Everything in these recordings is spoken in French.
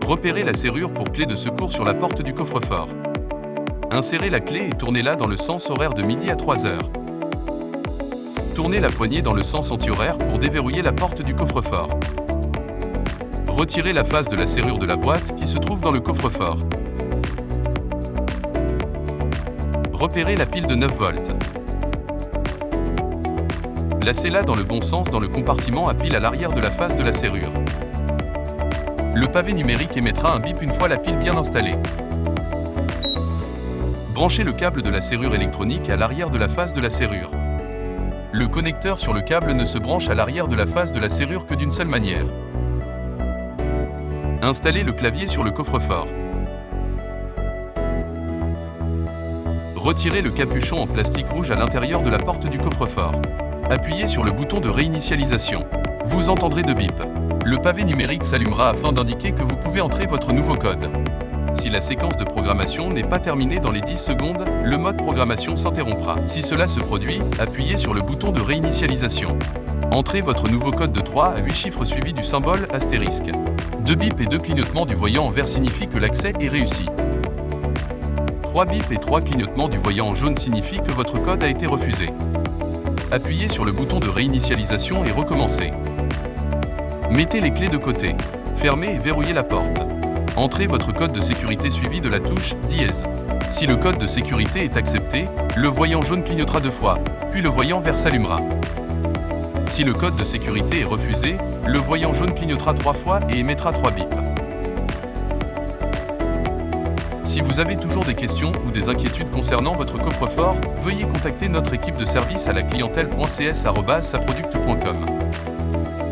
Repérez la serrure pour clé de secours sur la porte du coffre-fort. Insérez la clé et tournez-la dans le sens horaire de midi à 3 heures. Tournez la poignée dans le sens anti-horaire pour déverrouiller la porte du coffre-fort. Retirez la face de la serrure de la boîte qui se trouve dans le coffre-fort. Repérez la pile de 9 volts. Placez-la dans le bon sens dans le compartiment à pile à l'arrière de la face de la serrure. Le pavé numérique émettra un bip une fois la pile bien installée. Branchez le câble de la serrure électronique à l'arrière de la face de la serrure. Le connecteur sur le câble ne se branche à l'arrière de la face de la serrure que d'une seule manière. Installez le clavier sur le coffre-fort. Retirez le capuchon en plastique rouge à l'intérieur de la porte du coffre-fort. Appuyez sur le bouton de réinitialisation. Vous entendrez de bip. Le pavé numérique s'allumera afin d'indiquer que vous pouvez entrer votre nouveau code. Si la séquence de programmation n'est pas terminée dans les 10 secondes, le mode programmation s'interrompra. Si cela se produit, appuyez sur le bouton de réinitialisation. Entrez votre nouveau code de 3 à 8 chiffres suivi du symbole astérisque. 2 bips et 2 clignotements du voyant en vert signifient que l'accès est réussi. 3 bips et 3 clignotements du voyant en jaune signifient que votre code a été refusé. Appuyez sur le bouton de réinitialisation et recommencez. Mettez les clés de côté. Fermez et verrouillez la porte. Entrez votre code de sécurité suivi de la touche dièse. Si le code de sécurité est accepté, le voyant jaune clignotera 2 fois, puis le voyant vert s'allumera. Si le code de sécurité est refusé, le voyant jaune clignotera 3 fois et émettra 3 bips. Si vous avez toujours des questions ou des inquiétudes concernant votre coffre-fort, veuillez contacter notre équipe de service à la clientèle.cs@saproduct.com.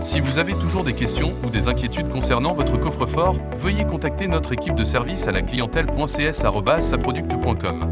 Si vous avez toujours des questions ou des inquiétudes concernant votre coffre-fort, veuillez contacter notre équipe de service à la clientèle.cs@saproduct.com.